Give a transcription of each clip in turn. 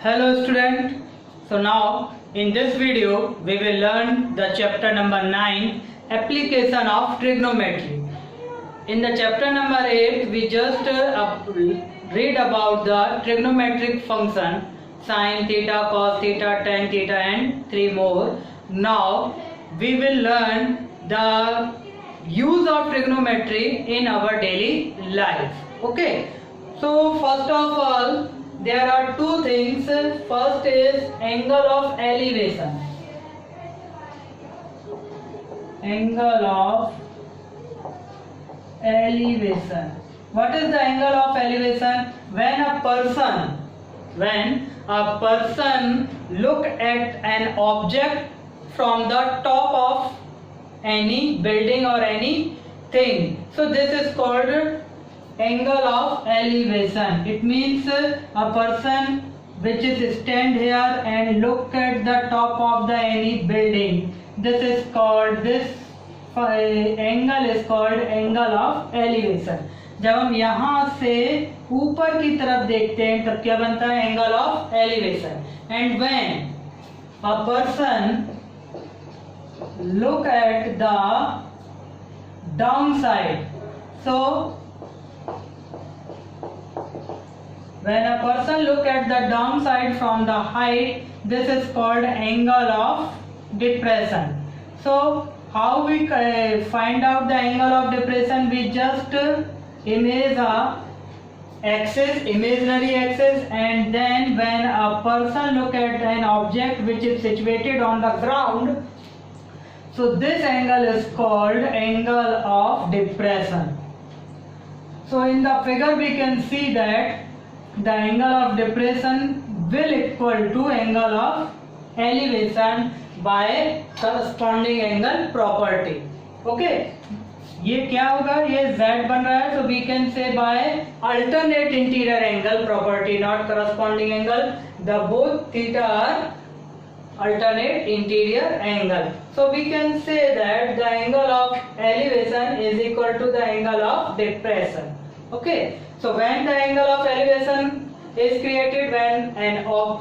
Hello student. So now in this video we will learn the chapter number 9, application of trigonometry. In the chapter number 8 we just read about the trigonometric function sin theta, cos theta, tan theta and 3 more. Now we will learn the use of trigonometry in our daily life. Okay. So first of all, there are two things. First is angle of elevation. Angle of elevation. What is the angle of elevation? When a person look at an object from the top of any building or anything. So this is called angle of elevation. It means a person which is stand here and look at the top of the any building. This is called angle is called angle of elevation. जब हम यहाँ से ऊपर की तरफ देखते हैं तब क्या बनता है? Angle of elevation. And when a person look at the downside, so when a person look at the downside from the height, this is called angle of depression. So how we find out the angle of depression? We just image a axis, imaginary axis, and then when a person look at an object which is situated on the ground, so this angle is called angle of depression. So in the figure we can see that the angle of depression will equal to angle of elevation by corresponding angle property. Okay, ये क्या होगा? ये z बन रहा है, so we can say by alternate interior angle property, not corresponding angle. The both theta are alternate interior angle. So we can say that the angle of elevation is equal to the angle of depression. Okay. So when the angle of elevation is created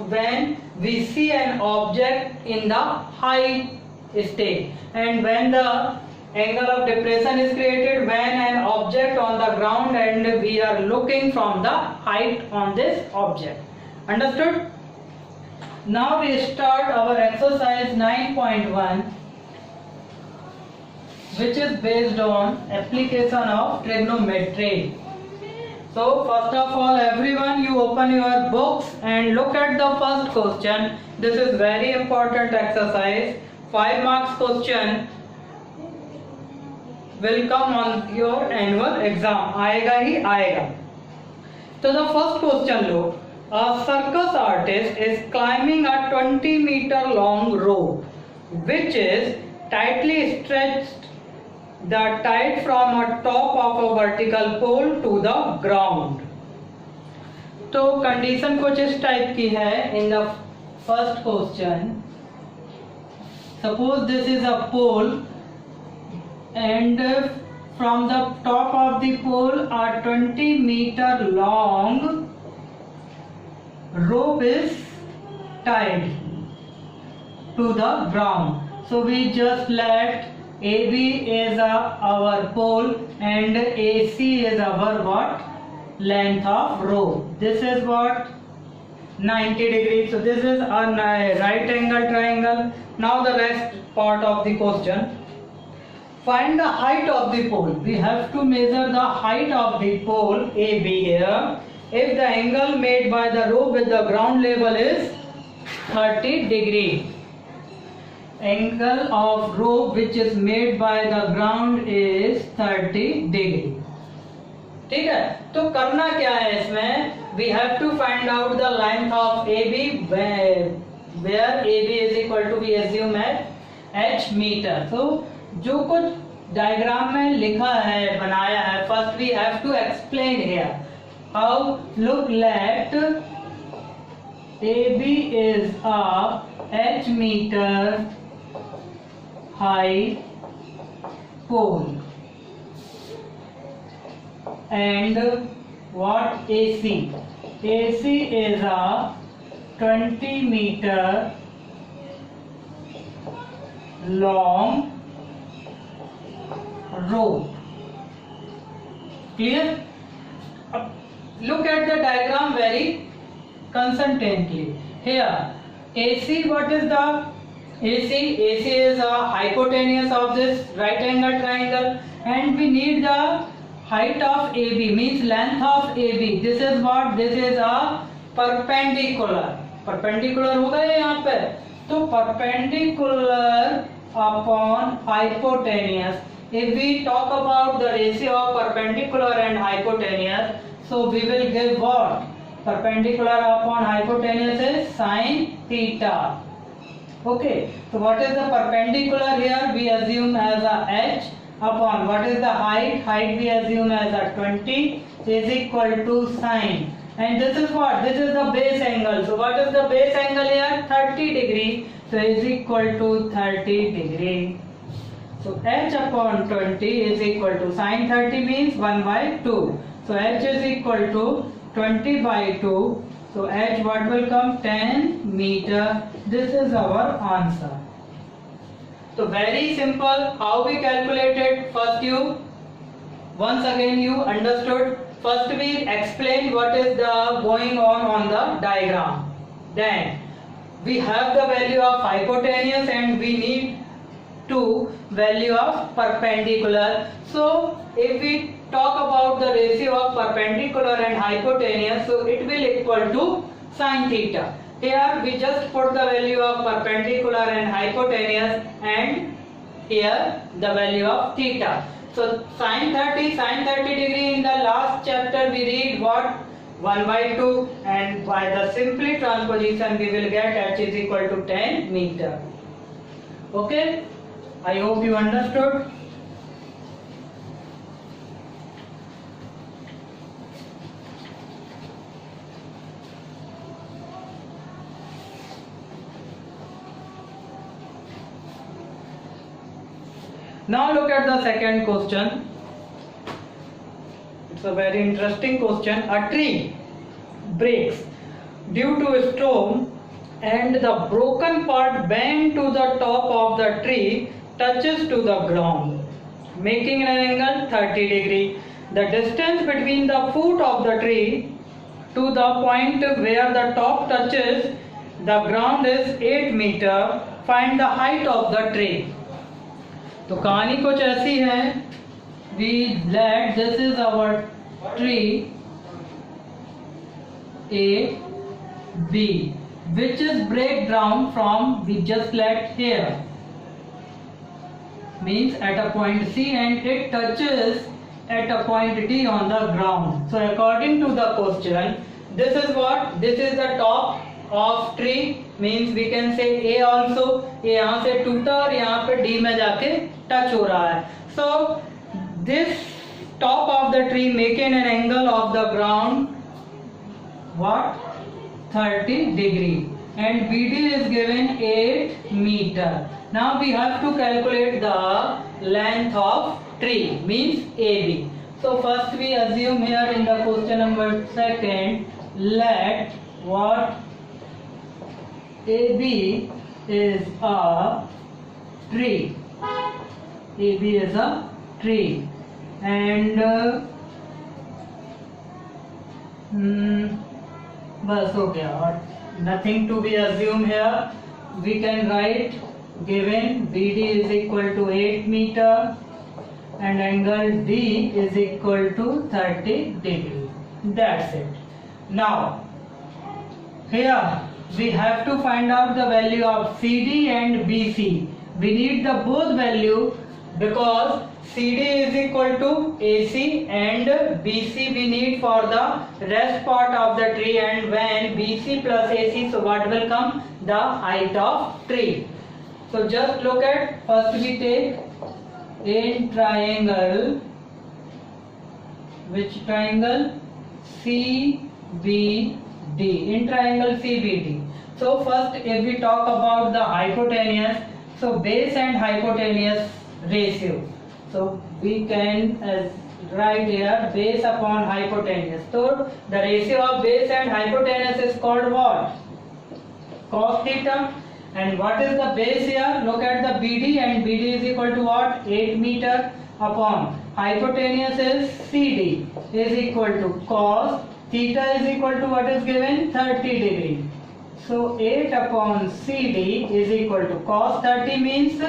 when we see an object in the high state, and when the angle of depression is created when an object on the ground and we are looking from the height on this object. Understood? Now we start our exercise 9.1, which is based on application of trigonometry. So first of all, everyone, you open your books and look at the first question. This is very important exercise. 5 marks question will come on your annual exam. आएगा ही आएगा. So the first question low. A circus artist is climbing a 20-meter long rope, which is tightly stretched the tight from a top of a vertical pole to the ground. तो condition कुछ इस type की है. In the first question, suppose this is a pole and from the top of the pole a 20-meter long rope is tied to the ground. So we just let AB is our pole and AC is our what? Length of rope. This is what? 90 degrees. So this is a right angle triangle. Now the rest part of the question. Find the height of the pole. We have to measure the height of the pole AB here. If the angle made by the rope with the ground level is 30 degree, angle of rope which is made by the ground is 30 degree. ठीक है, तो करना क्या है इसमें? We have to find out the length of AB where AB is equal to, we assume at h meter. So जो कुछ diagram में लिखा है, बनाया है, first we have to explain here. How? Look, let AB is a h meter high pole and what AC? AC is a 20 meter long rope. Clear? Look at the diagram very constantly. Here, AC, what is the AC? AC is a hypotenuse of this right angle triangle, and we need the height of AB, means length of AB. This is what? This is a perpendicular. Perpendicular होगा ये यहाँ पे, तो perpendicular upon hypotenuse. If we talk about the ratio of perpendicular and hypotenuse, so we will give what? Perpendicular upon hypotenuse is sin theta. Okay, so what is the perpendicular here? We assume as a h upon what is the height? Height we assume as a 20 is equal to sine. And this is what? This is the base angle. So what is the base angle here? 30 degree. So is equal to 30 degree. So h upon 20 is equal to sine 30 means 1 by 2. So h is equal to 20 by 2. So h what will come? 10 meter. This is our answer. So very simple. How we calculated? First once again you understood. First we explain what is the going on the diagram. Then we have the value of hypotenuse and we need to value of perpendicular. So if we talk about the ratio of perpendicular and hypotenuse, so it will equal to sin theta. Here we just put the value of perpendicular and hypotenuse, and here the value of theta. So sin 30 degree, in the last chapter we read what? 1 by 2, and by the simply transposition we will get h is equal to 10 meter. Okay, I hope you understood. Now look at the second question. It's a very interesting question. A tree breaks due to a storm and the broken part bent to the top of the tree touches to the ground, making an angle 30 degree. The distance between the foot of the tree to the point where the top touches the ground is 8 meter. Find the height of the tree. तो कहानी कुछ ऐसी है. We let this is our tree A B, which is break down from we just let here, means at a point C, and it touches at a point D on the ground. So according to the question, this is what? This is the top of tree, means we can say A also. ये यहाँ से टूटा और यहाँ पे D में जाके touch हो रहा है. So this top of the tree making an angle of the ground what? 30 degree, and BD is given 8 meter. Now we have to calculate the length of tree, means AB. So first we assume here in the question number second, let what? AB is a tree. AB is a tree, and बस हो गया. और nothing to be assumed here. We can write given BD is equal to 8 meter and angle D is equal to 30 degree. That's it. Now here we have to find out the value of CD and BC. We need the both value because CD is equal to AC and BC we need for the rest part of the tree, and when BC plus AC, so what will come? The height of tree. So just look at, first we take in triangle, which triangle? CBD, in triangle CBD. So first if we talk about the hypotenuse, so base and hypotenuse ratio. So we can write here base upon hypotenuse. So the ratio of base and hypotenuse is called what? cos theta. And what is the base here? Look at the BD, and BD is equal to what? 8 meter upon hypotenuse is CD is equal to cos theta is equal to what is given? 30 degree. So 8 upon CD is equal to cos 30 means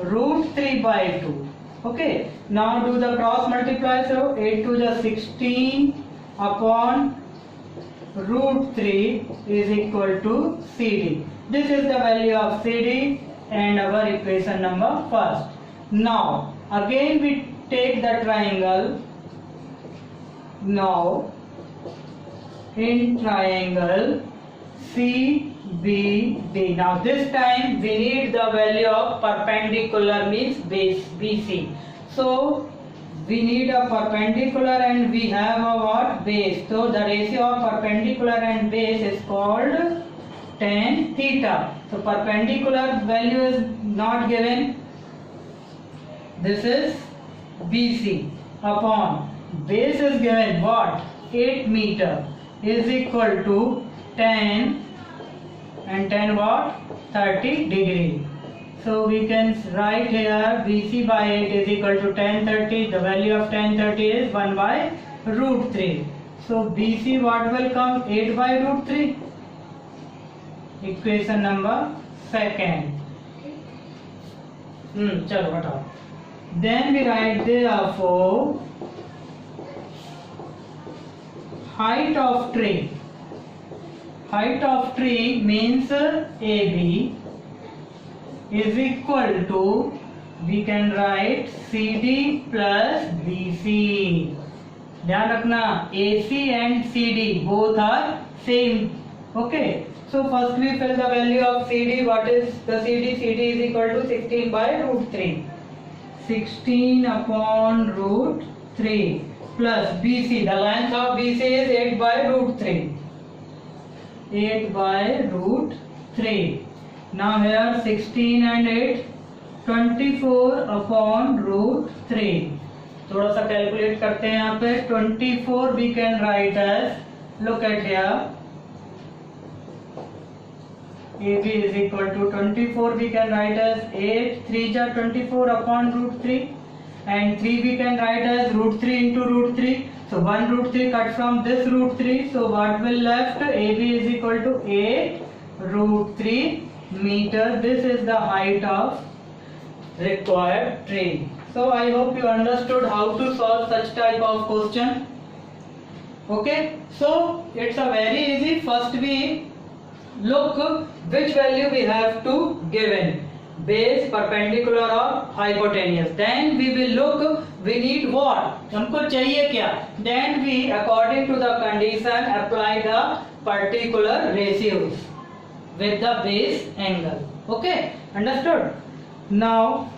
root 3 by 2. Okay. Now do the cross multiply. So 8 to the 16 upon root 3 is equal to CD. This is the value of CD and our equation number first. Now again we take the triangle. Now in triangle CBD. Now this time we need the value of perpendicular means base BC. So we need a perpendicular and we have a what? Base. So the ratio of perpendicular and base is called tan theta. So perpendicular value is not given. This is BC upon base is given what? 8 meter is equal to tan, and tan what? 30 degree. So we can write here BC by 8 is equal to tan 30. The value of tan 30 is 1 by root 3. So BC what will come? 8 by root 3. Equation number second. चलो बताओ. Then we write therefore height of tree. Height of tree means AB is equal to, we can write CD plus BC. ध्यान रखना AC and CD both are same. Okay. So first we fill the value of CD. What is the CD? CD is equal to 16 by root 3. 16 upon root 3 plus BC. The length of BC is 8 by root 3. 8 by root 3. Now here 16 and 8, 24 upon root 3. थोड़ा सा calculate करते हैं यहाँ पे. 24 we can write as, look at here, AB is equal to 24 we can write as 8 3 ja 24 upon root 3, and 3 we can write as root 3 into root 3. So 1 root 3 cut from this root 3. So what will left? AB is equal to 8 root 3 meter. This is the height of required tree. So I hope you understood how to solve such type of question. Okay. So it's a very easy. First we look which value we have to given, base, perpendicular or hypotenuse. Then we will look we need what, हमको चाहिए क्या. Then we according to the condition apply the particular ratios with the base angle. Okay, understood? Now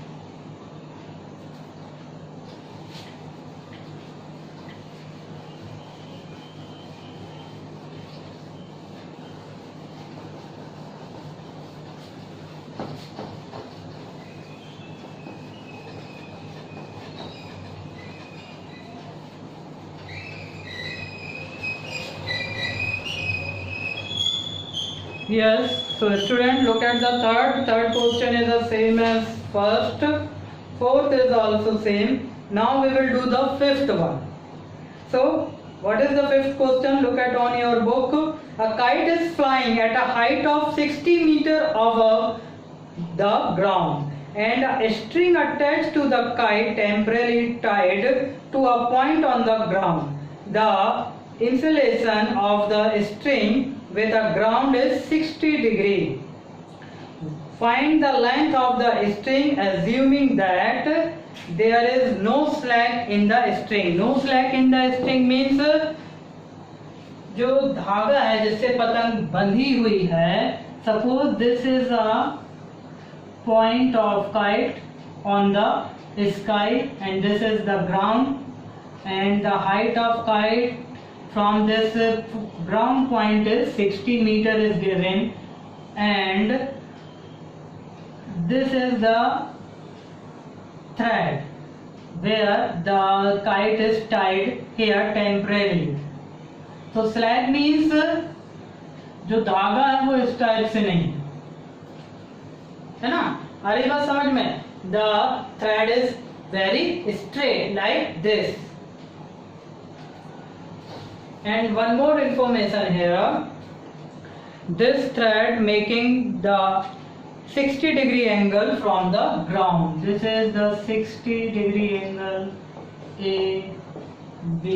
yes, so student, look at the third question is the same as first, fourth is also same. Now we will do the fifth one. So what is the fifth question? Look at on your book. A kite is flying at a height of 60 meter above the ground, and a string attached to the kite temporarily tied to a point on the ground. The insulation of the string with a ground is 60 degree. Find the length of the string assuming that there is no slack in the string. No slack in the string means जो धागा है जिससे पतंग बंधी हुई है. Suppose this is a point of kite on the sky and this is the ground, and the height of kite from this ground point is 60 meter is given, and this is the thread where the kite is tied here temporarily. So slack means जो धागा है वो इस type से नहीं है ना। अरे बात समझ में, the thread is very straight like this. And one more information here, this thread making the 60 degree angle from the ground. This is the 60 degree angle A, B,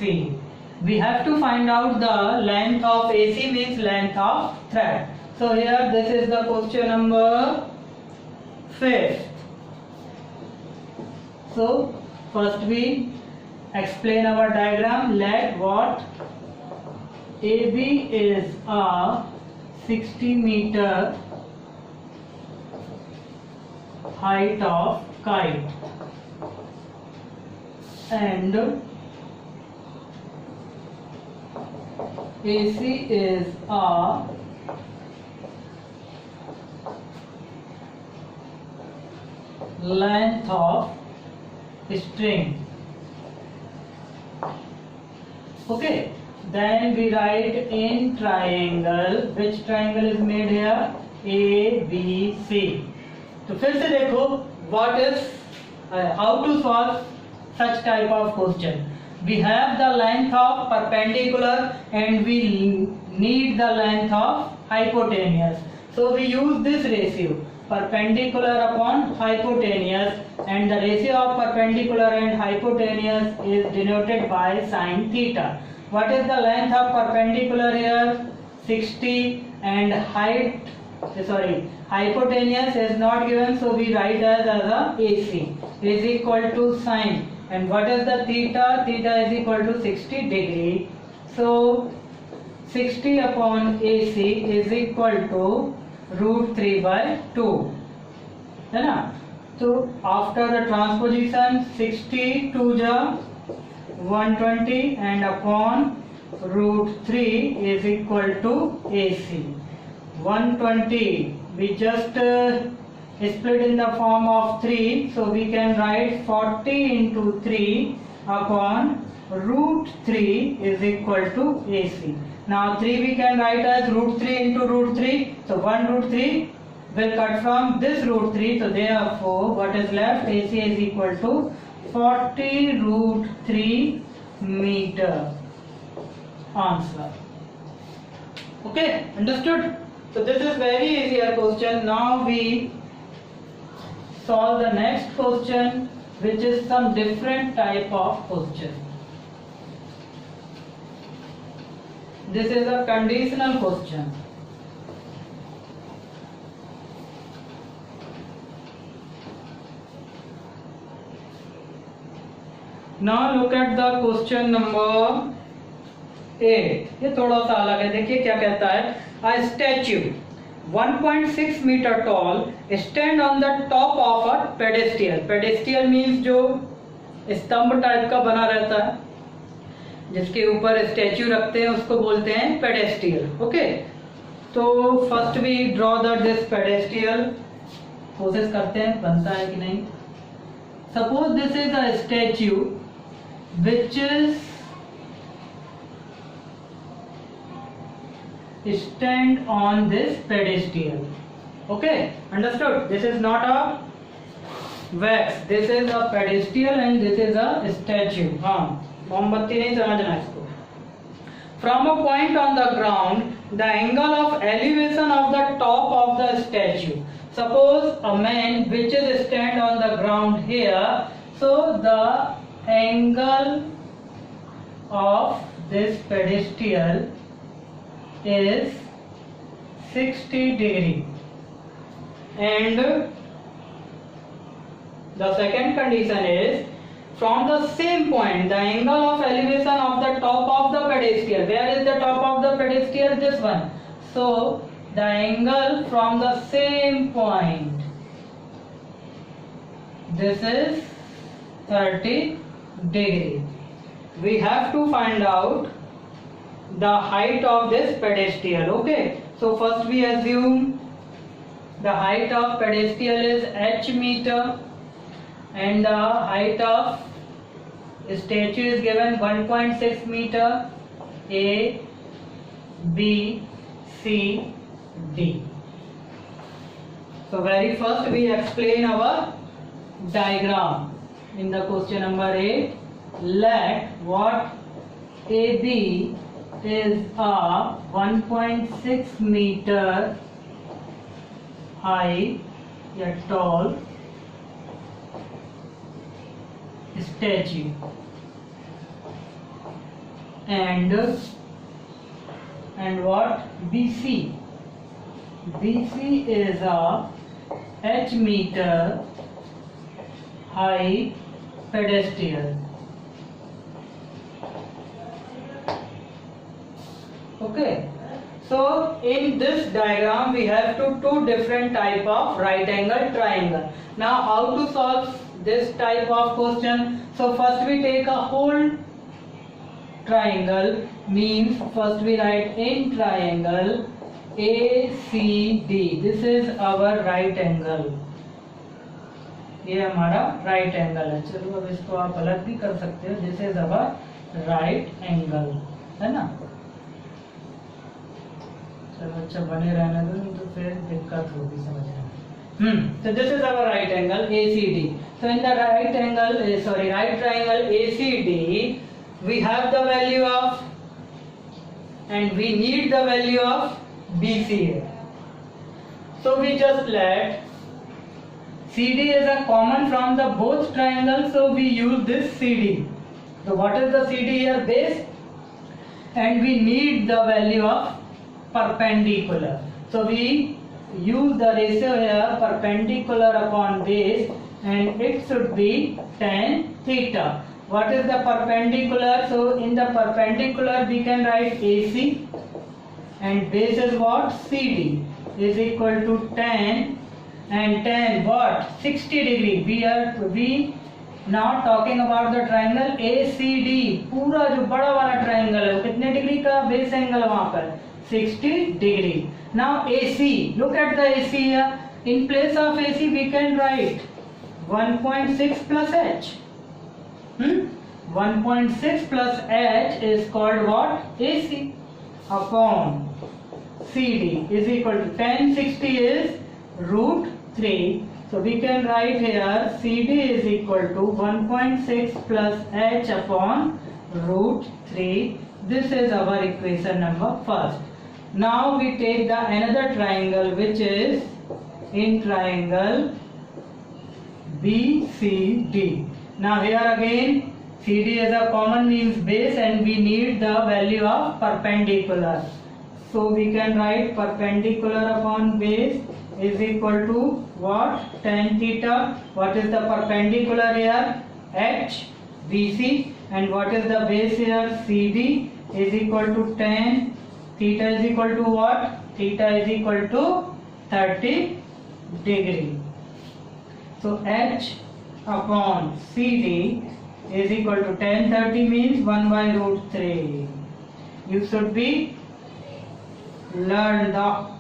C. We have to find out the length of AC, means length of thread. So here this is the question number 5. So first we explain our diagram. Let what AB is a 60 meter height of kite and AC is a length of string. Okay. Then we write in triangle, which triangle is made here, A, B, C. तो फिर से देखो what is how to solve such type of question. We have the length of perpendicular and we need the length of hypotenuse. So we use this ratio, perpendicular upon hypotenuse, and the ratio of perpendicular and hypotenuse is denoted by sin theta. What is the length of perpendicular here? 60, and hypotenuse is not given, so we write as a AC is equal to sin. And what is the theta? Theta is equal to 60 degree. So 60 upon AC is equal to √3 by 2, है ना। तो after the transposition 60 to the 120 and upon √3 is equal to AC. 120 we just split in the form of 3, so we can write 40 into 3 upon √3 is equal to AC. Now 3 we can write as √3 into √3, so 1 √3 will cut from this √3, so therefore what is left, AC is equal to 40 √3 meter. Answer. Okay, understood? So this is very easier question. Now we solve the next question, which is some different type of question. This is a conditional question. Now look at the question number 8. ये थोड़ा सा अलग है, देखिए क्या कहता है। A statue 1.6 meter tall stand on the top of a pedestal. Pedestal means जो स्तंभ टाइप का बना रहता है, जिसके ऊपर स्टैच्यू रखते हैं, उसको बोलते हैं पेडेस्टियल। ओके, तो first we draw this pedestal. कोशिश करते हैं बनता है कि नहीं। Suppose this is a statue which is stand on this pedestal. Okay, understood? This is not a wax, this is a pedestal and this is a statue. हाँ, मोमबत्ती नहीं समझना इसको। From a point on the ground, the angle of elevation of the top of the statue. Suppose a man which is stand on the ground here, so the angle of this pedestal is 60 degree, and the second condition is from the same point the angle of elevation of the top of the pedestal. Where is the top of the pedestal? This one. So the angle from the same point, this is 30 degree. We have to find out the height of this pedestal. Okay, so first we assume the height of pedestal is h meter and the height of statue is given 1.6 meter. A, B, C, D. So very first we explain our diagram in the question number 8. Let what AB is a 1.6 meter high, a tall statue, and what BC is a h meter high pedestal. Okay, so in this diagram we have two different type of right angle triangle. Now how to solve this type of question? So first we take a whole triangle, means first we write in triangle ACD. This is our right angle, ये हमारा right angle है. चलो अब इसको आप अलग भी कर सकते हो. This is our right angle, है ना. चलो अच्छा बने रहने दो, नहीं तो फिर दिक्कत होगी समझने में. So this is our right angle ACD. So in the right angle, right triangle ACD, we have the value of, and we need the value of BC here. So we just let CD is a common from the both triangles, so we use this CD. So what is the CD here? Base, and we need the value of perpendicular. So we use the ratio here perpendicular upon base, and it should be tan theta. What is the perpendicular? So in the perpendicular we can write AC, and base is what? CD is equal to tan, and tan what? 60 degree. We not talking about the triangle ACD. पूरा जो बड़ा वाला triangle है वो कितने degree का base angle वहाँ पर 60 degree. Now AC, look at the AC here. In place of AC we can write 1.6 plus H. 1.6 plus H is called what? AC upon CD is equal to tan 60 is root 3. So we can write here CD is equal to 1.6 plus H upon root 3. This is our equation number first. Now we take the another triangle, which is in triangle BCD. Now here again CD is a common means base, and we need the value of perpendicular. So we can write perpendicular upon base is equal to what? Tan theta. What is the perpendicular here? H BC, and what is the base here? CD is equal to tan theta is equal to what? Theta is equal to 30 degree. So H upon CD is equal to tan 30 means 1 by root 3. You should be learn the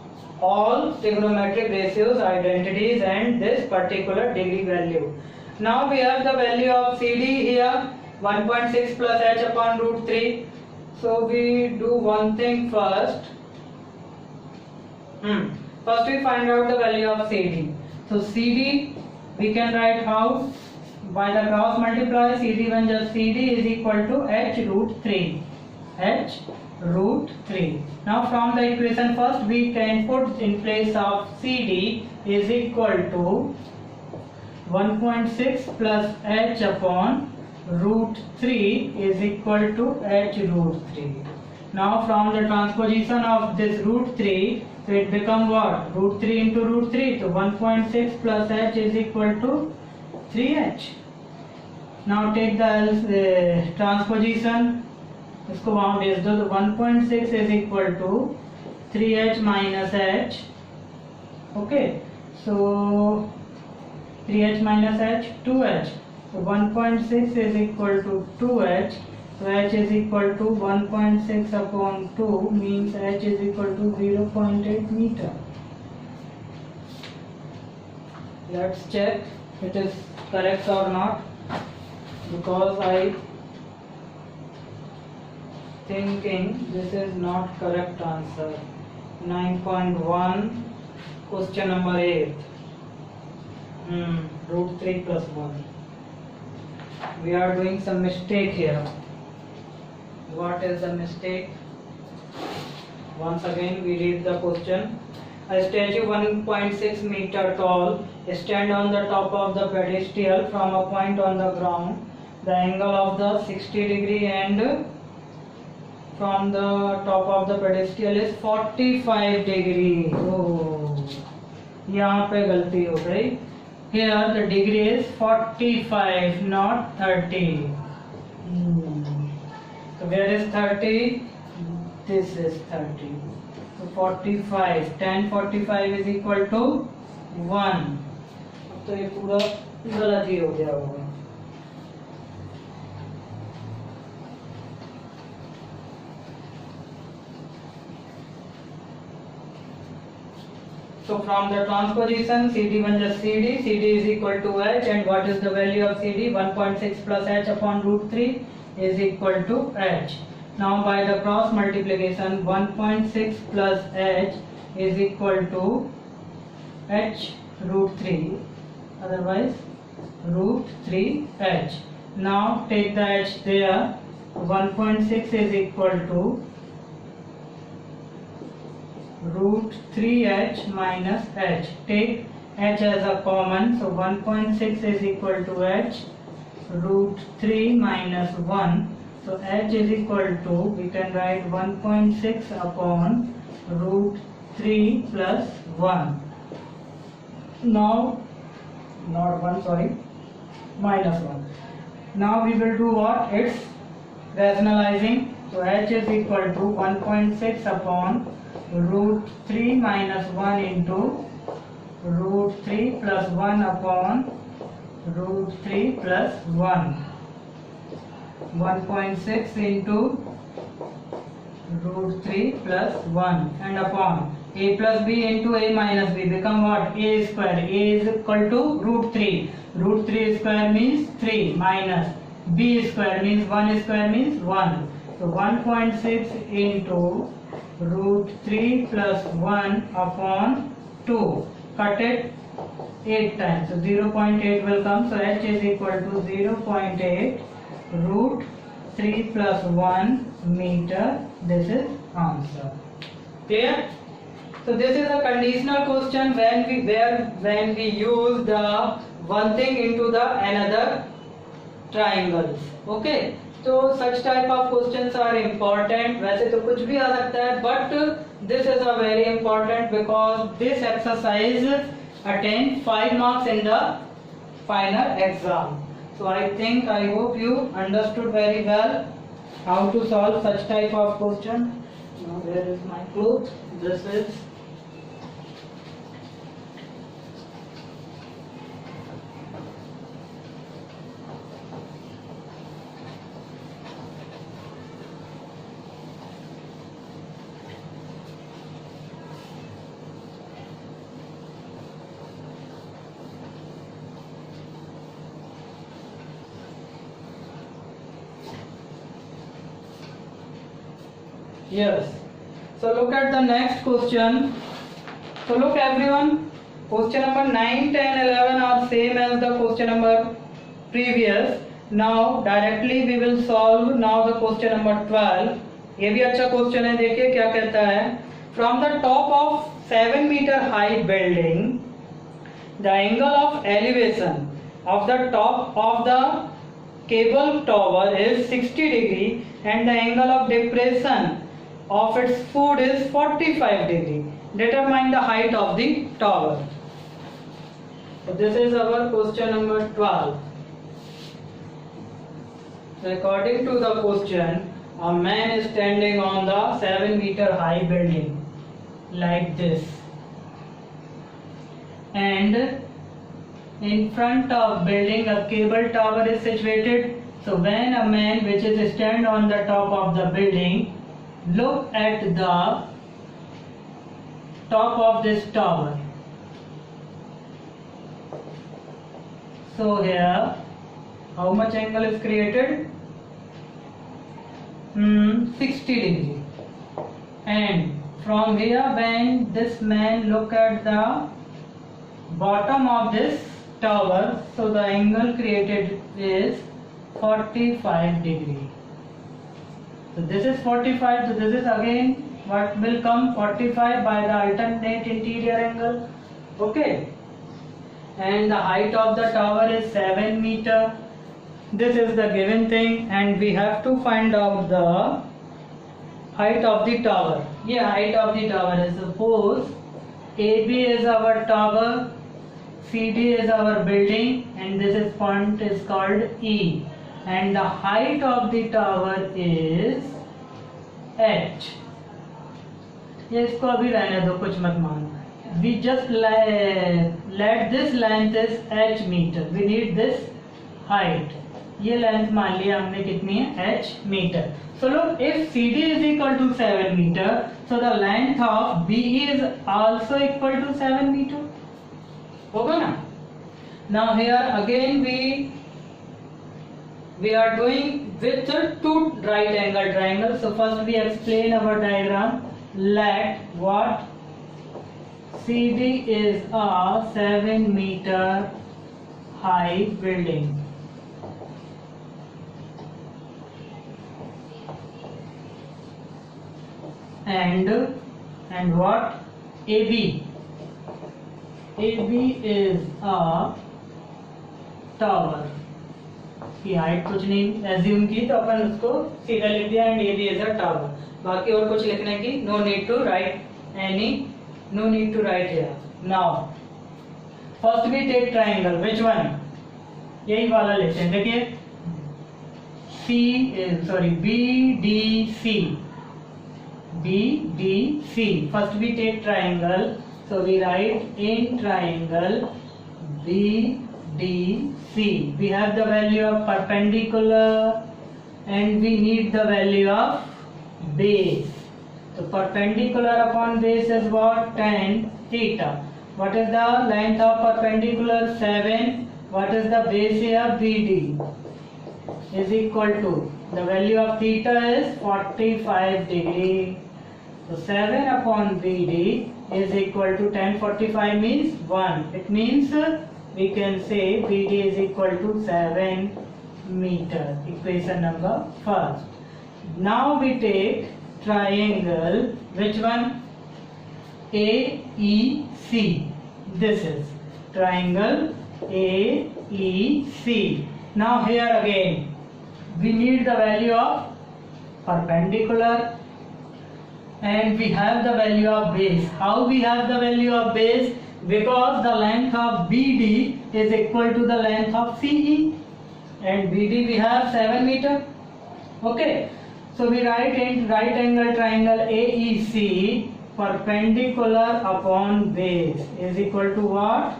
all trigonometric ratios, identities, and this particular degree value. Now we have the value of CD here 1.6 plus H upon root 3. So we do one thing first. First we find out the value of CD. So CD we can write how? By the cross multiply. CD when just CD is equal to H root 3. H root 3. Now from the equation first we can put in place of CD is equal to 1.6 plus H upon root 3 is equal to H root 3. Now from the transposition of this root 3, so it become what? Root 3 into root 3. So 1.6 plus H is equal to 3H. Now take the transposition. इसको वहाँ भेज दो. तो 1.6 is equal to 3H minus H. Okay. So 3H minus H, 2H. So 1.6 is equal to 2H. So H is equal to 1.6 upon 2 means H is equal to 0.8 meter. Let's check it is correct or not, because I thinking this is not correct answer. 9.1, question number 8. Root 3 plus 1. We are doing some mistake here. What is the mistake? Once again we read the question. A statue 1.6 meter tall stand on the top of the pedestal from a point on the ground. The angle of the 60 degree and from the top of the pedestal is 45 degree. Oh, यहाँ पे गलती हो गई. Here the degree is 45, not 30. So where is 30? This is 30. So 45. Tan 45 is equal to 1. अब तो ये पूरा गलत ही हो गया होगा. So from the transposition, CD बन जा CD, CD is equal to H, and what is the value of CD? 1.6 plus H upon root 3 is equal to H. Now by the cross multiplication, 1.6 plus H is equal to H root 3, otherwise root 3H. Now take the H there, 1.6 is equal to root 3H minus H. Take H as a common, so 1.6 is equal to H root 3 minus 1. So H is equal to, we can write 1.6 upon root 3 plus 1. Now, not 1, sorry, minus 1. Now we will do what? It's rationalizing. So H is equal to 1.6 upon root 3 minus 1 into root 3 plus 1 upon root 3 plus 1. 1.6 into root 3 plus 1 and upon a plus b into a minus b become what? A square. A is equal to root 3. Root 3 square means 3 minus b square means 1 square means 1. So 1.6 into root 3 plus 1 upon 2. Cut it 8 times. So 0.8 will come. So H is equal to 0.8 root 3 plus 1 meter. This is answer. Clear? So this is a conditional question when we use the one thing into the another triangles. Okay. तो such type of questions are important. वैसे तो कुछ भी आ सकता है, but this is a very important because this exercise attain 5 marks in the final exam. So I hope you understood very well how to solve such type of question. Now where is my cloth? This is yes. So look at the next question. So look everyone, question number 9, 10, 11 are same as the question number previous. Now directly we will solve now the question number 12. ये भी अच्छा question है, देखिए क्या कहता है. From the top of 7 meter high building, the angle of elevation of the top of the cable tower is 60 degree and the angle of depression of its foot is 45 degree. Determine the height of the tower. So this is our question number 12. So according to the question, a man is standing on the 7 meter high building like this, and in front of building a cable tower is situated. So when a man which is stand on the top of the building look at the top of this tower. So here how much angle is created? 60 degree. And from here, when this man look at the bottom of this tower, so the angle created is 45 degree. So this is 45, so this is again what will come 45 by the alternate interior angle. Okay. And the height of the tower is 7 meter. This is the given thing, and we have to find out the height of the tower. Yeah, height of the tower is, suppose AB is our tower, CD is our building, and this is point is called E, and the height of the tower is H. ये इसको अभी रहने दो, कुछ मत मानो. We just let this length is h meter. We need this height. ये length मान लिया हमने कितनी है, h meter. So look, if CD is equal to 7 meter, so the length of BE is also equal to 7 meter. होगा ना? Now here again we are doing with two right angle triangles. So first we explain our diagram. Let what CD is a 7 meter high building. And what AB is a tower. की height कुछ नहीं assume की, तो अपन उसको सीधा लिख दिया, and AB is a tower. बाकी और कुछ लिखने की no need to write here. Now first we take triangle. Which one? यही वाला लेते हैं. देखिए BDC. First we take triangle, so we write in triangle BDC. We have the value of perpendicular and we need the value of base. So perpendicular upon base is what? Tan theta. What is the length of perpendicular? 7. What is the base here? BD is equal to, the value of theta is 45 degree. So 7 upon BD is equal to tan 45 means 1. It means we can say BD is equal to 7 meter. Equation number first. Now we take triangle. Which one? AEC. This is triangle AEC. Now here again we need the value of perpendicular and we have the value of base. How we have the value of base? Because the length of BD is equal to the length of CE, and BD we have 7 meter. Okay, so we write in right angle triangle AEC, perpendicular upon base is equal to what?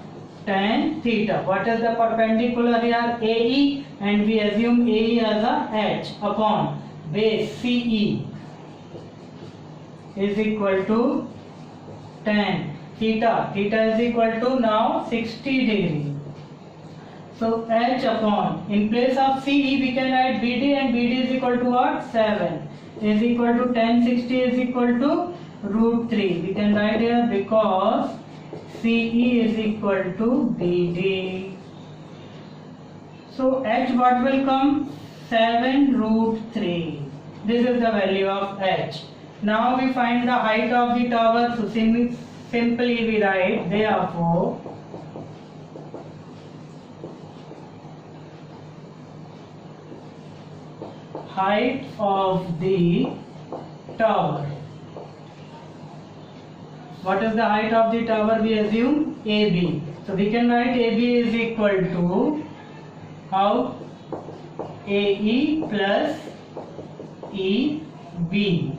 Tan theta. What is the perpendicular here? AE, and we assume AE as a H upon base CE is equal to tan theta. Theta is equal to now 60 degree. So H upon, in place of CE we can write BD, and BD is equal to what? 7 is equal to tan 60 is equal to √3. We can write here because CE is equal to BD. So H what will come? 7√3. This is the value of H. Now we find the height of the tower. So simply we write, therefore height of the tower. What is the height of the tower? We assume AB. So we can write AB is equal to how? AE plus EB.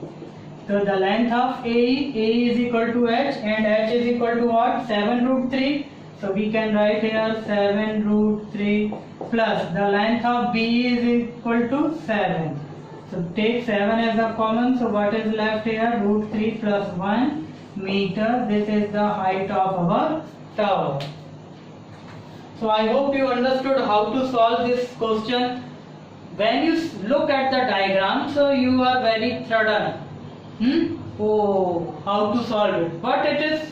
So the length of AE is equal to H, and H is equal to what? 7√3. So we can write here 7√3 plus the length of BE is equal to 7. So take 7 as a common. So what is left here? √3 plus 1 meter. This is the height of our tower. So I hope you understood how to solve this question. when you look at the diagram, so you are very sudden. Oh, how to solve it? But it is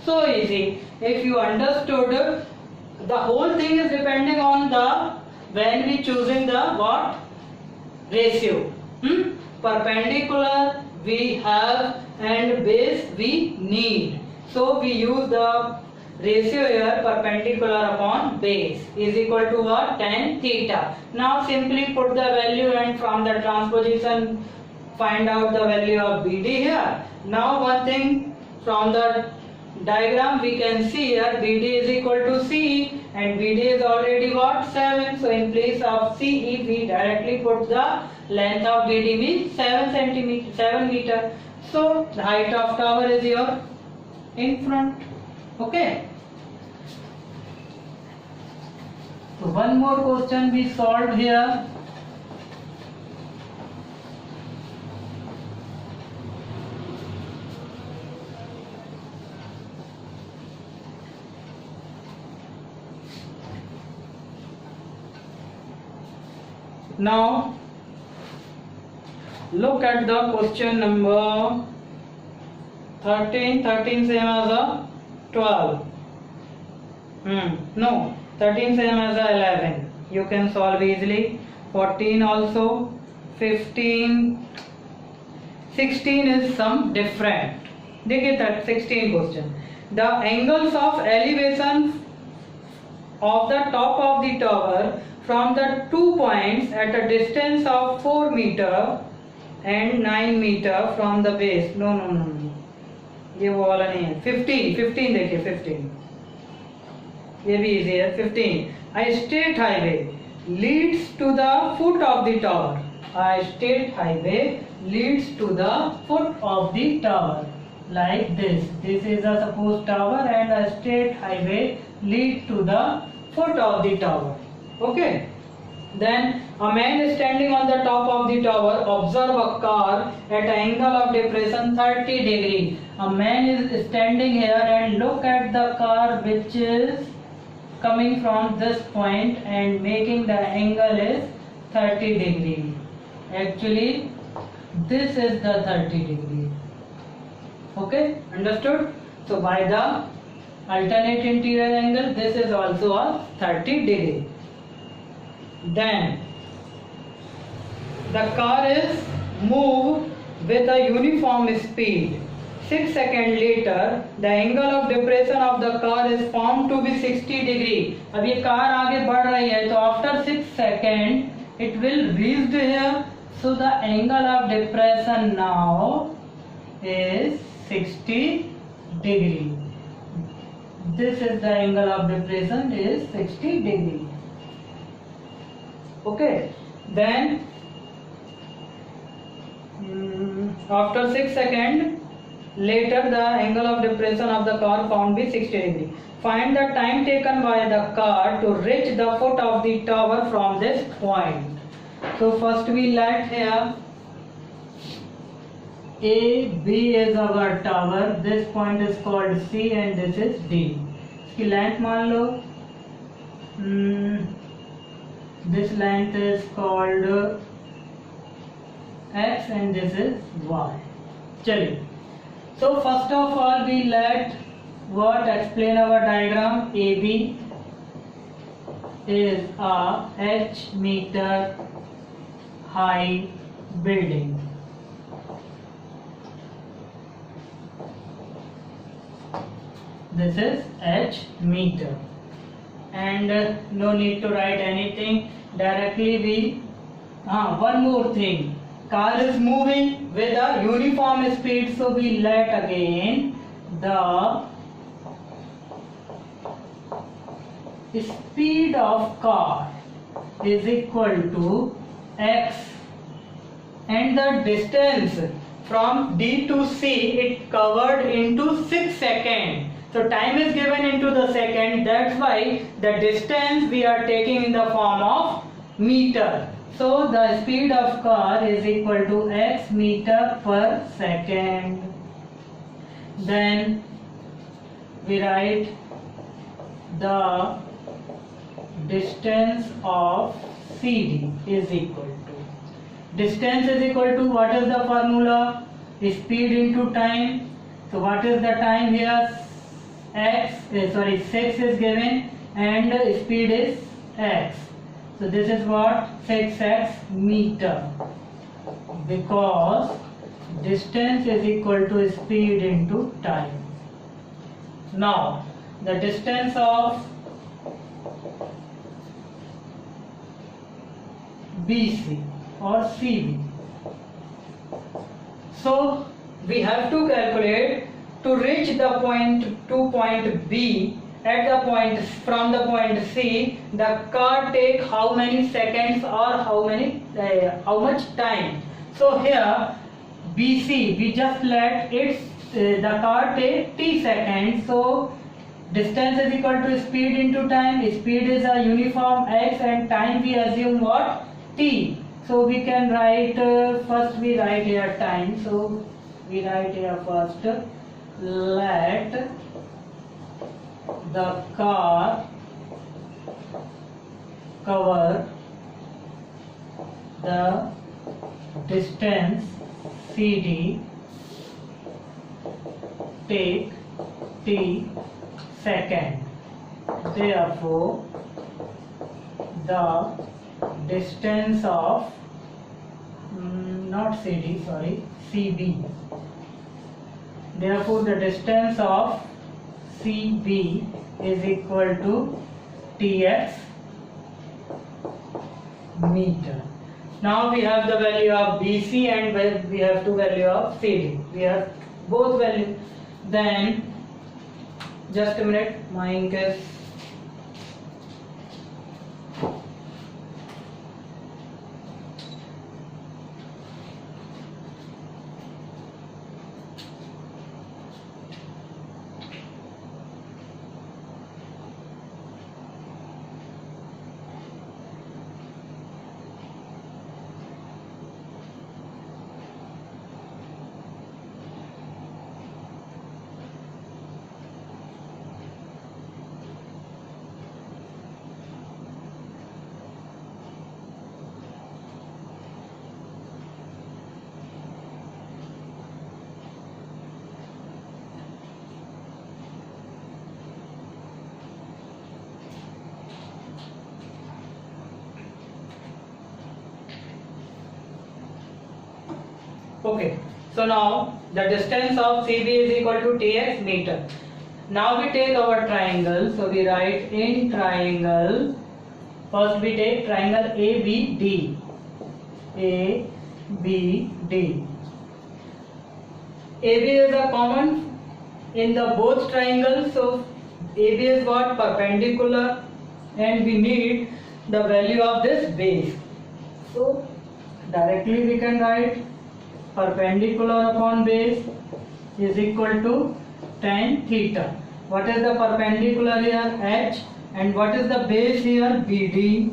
so easy if you understood. The whole thing is depending on the when we choosing the what ratio. Perpendicular we have and base we need. So we use the ratio here, perpendicular upon base is equal to what? Tan theta. Now simply put the value and from the transposition find out the value of BD here. Now one thing from the diagram we can see here, BD is equal to CE and BD is already what? 7. So in place of CE we directly put the length of BD means 7 meter. So the height of tower is here in front. Okay. So one more question we solved here. Now look at the question number 13 same as a 12. No, 13 same as a 11. You can solve easily. 14 also. 15, 16 is some different. देखिए that 16 question. The angles of elevation of the top of the tower from the 2 points at a distance of 4 meter and 9 meter from the base. No, ये वो वाला नहीं है. 15 देखिए 15. ये भी easy है. 15. A state highway leads to the foot of the tower. A state highway leads to the foot of the tower. Like this. This is a supposed tower and a state highway leads to the foot of the tower. Okay. Then a man is standing on the top of the tower. Observe a car at an angle of depression 30 degree. A man is standing here and look at the car which is coming from this point and making the angle is 30 degree. Actually this is the 30 degree. Okay, understood? So by the alternate interior angle, this is also a 30 degree. Then the car is moved with a uniform speed. 6 seconds later, the angle of depression of the car is found to be 60 degree. अब ये car आगे बढ़ रही है, तो after 6 seconds it will reach here. So the angle of depression now is 60 degree. This is the angle of depression is 60 degree. Okay, then after 6 seconds later the angle of depression of the car found be 60 degree. Find the time taken by the car to reach the foot of the tower from this point. So first we let here A, B is our tower. This point is called C and this is D. इसकी length मान लो. This length is called X and this is Y. चलिए. So first of all we let what explain our diagram. AB is a H meter high building. This is H meter. And no need to write anything. Directly we one more thing. Car is moving with a uniform speed, so we let again the speed of car is equal to X and the distance from D to C it covered into 6 seconds. So time is given into the second, that's why the distance we are taking in the form of meter. So the speed of car is equal to X meter per second. Then we write the distance of CD is equal to, distance is equal to, what is the formula? Speed into time. So what is the time here? 6 is given and speed is x. So this is what? 6x meter, because distance is equal to speed into time. Now the distance of BC or CB. So we have to calculate to reach the point to point B. At the point from the point C, the car take how many seconds or how much time. So here BC, we just let the car take t seconds. So distance is equal to speed into time. Speed is a uniform x and time we assume what? T. So we can write first we write here time. So we write here first, let the car cover the distance CD, take t second. Therefore the distance of not CD, sorry, CB. Therefore the distance of CB is equal to Tx meter. Now we have the value of BC and we have the value of CD. We have both values. Then just a minute, my ink is okay. So now the distance of CB is equal to Tx meter. Now we take our triangle. So we write in triangle. First we take triangle ABD. ABD. AB is a common in the both triangles. So AB is what? Perpendicular, and we need the value of this base. So directly we can write perpendicular upon base is equal to tan theta. What is the perpendicular here? H, and what is the base here? BD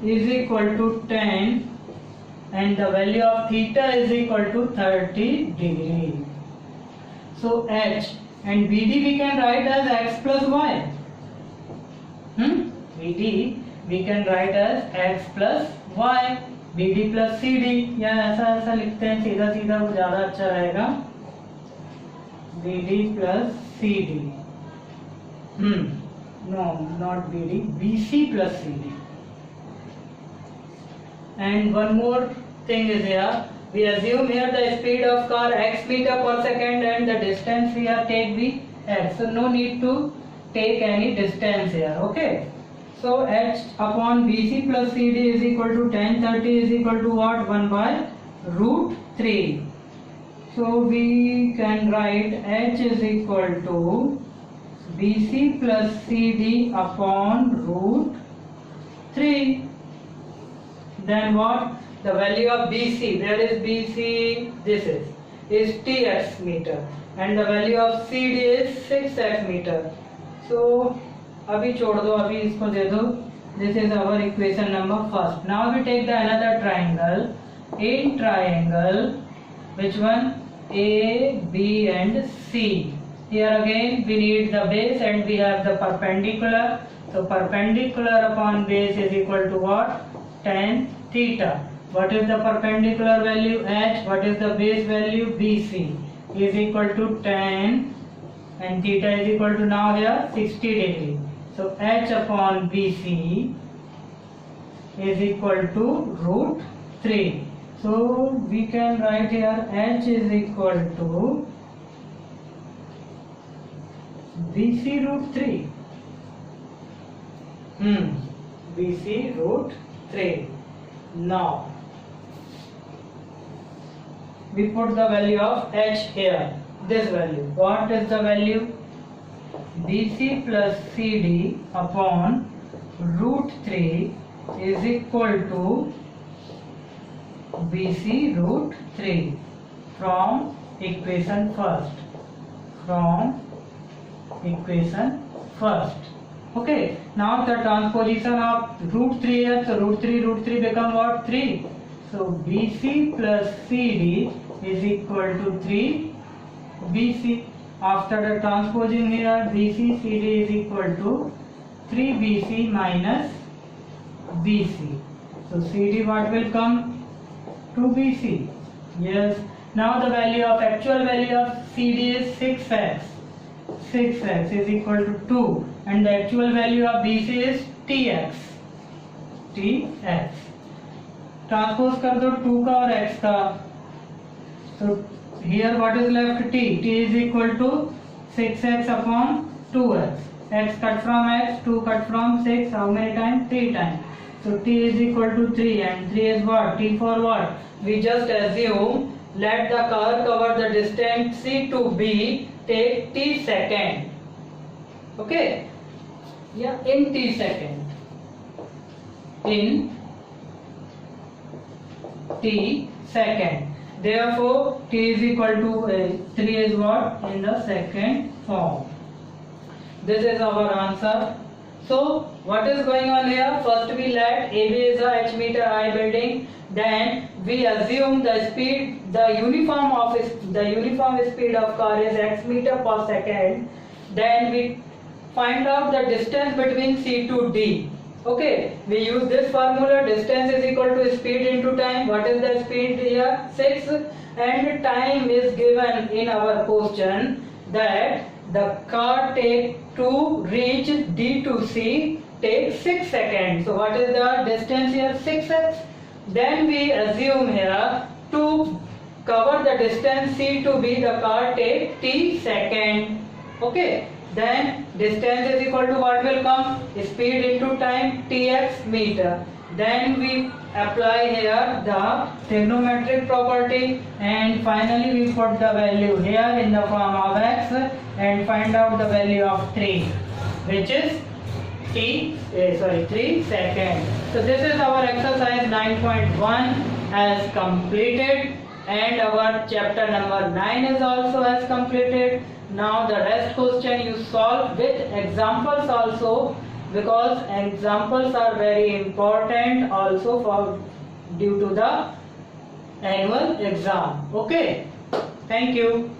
is equal to tan, and the value of theta is equal to 30 degree. So H and BD we can write as x plus y. BD we can write as x plus y. BD plus CD, या ऐसा लिखते हैं सीधा सीधा, वो ज़्यादा अच्छा रहेगा. BD plus CD. No, not BD. BC plus CD. And one more thing is here. We assume here the speed of car x meter per second and the distance we have take be x. So no need to take any distance here. Okay. So H upon BC plus CD is equal to tan 30 is equal to what? 1 by root 3. So we can write H is equal to BC plus CD upon root 3. Then what? The value of BC, where is BC? This is Tx meter, and the value of CD is 6x meter. So अभी छोड़ दो, अभी इसको दे दो. This is our equation number first. Now we take the another triangle. In triangle, which one? A, B and C. Here again we need the base and we have the perpendicular. So perpendicular upon base is equal to what? Tan theta. What is the perpendicular value? H. What is the base value? BC is equal to tan, and theta is equal to now here 60 degree. So H upon BC is equal to root 3. So we can write here H is equal to BC root 3. BC root 3. Now we put the value of H here. This value. What is the value? BC plus CD upon root 3 is equal to BC root 3 from equation first. Okay. Now the transposition of root 3 here. So root 3 become what? 3. So BC plus CD is equal to 3 BC. After the transposing here, BC CD is equal to 3 BC minus BC. So CD what will come? 2 BC. Yes. Now the actual value of CD is 6x. 6x is equal to 2, and the actual value of BC is TX. Transpose कर दो 2 का और x का. So here what is left? T is equal to 6x upon 2x. X cut from x, 2 cut from 6. How many times? 3 times. So T is equal to 3, and 3 is what? T for what? We just assume let the car cover the distance C to B, take T second. Okay? Yeah, in T second. In T second. Therefore, T is equal to 3 is what? In the second form. This is our answer. So, what is going on here? First we let AB is a H meter high building. Then we assume the speed, the uniform speed of car is x meter per second. Then we find out the distance between C to D. Okay, we use this formula. Distance is equal to speed into time. What is the speed here? 6, and time is given in our question that the car to reach D to C takes 6 seconds. So what is the distance here? 6x. Then we assume here to cover the distance C to B, the car takes T second. Okay. Then distance is equal to what will come? Speed into time, Tx meter. Then we apply here the trigonometric property, and finally we put the value here in the form of x and find out the value of 3, which is 3 seconds. So this is our exercise 9.1 as completed, and our chapter number 9 is also as completed. Now the rest question you solve with examples also, because examples are very important also for due to the annual exam. Okay, thank you.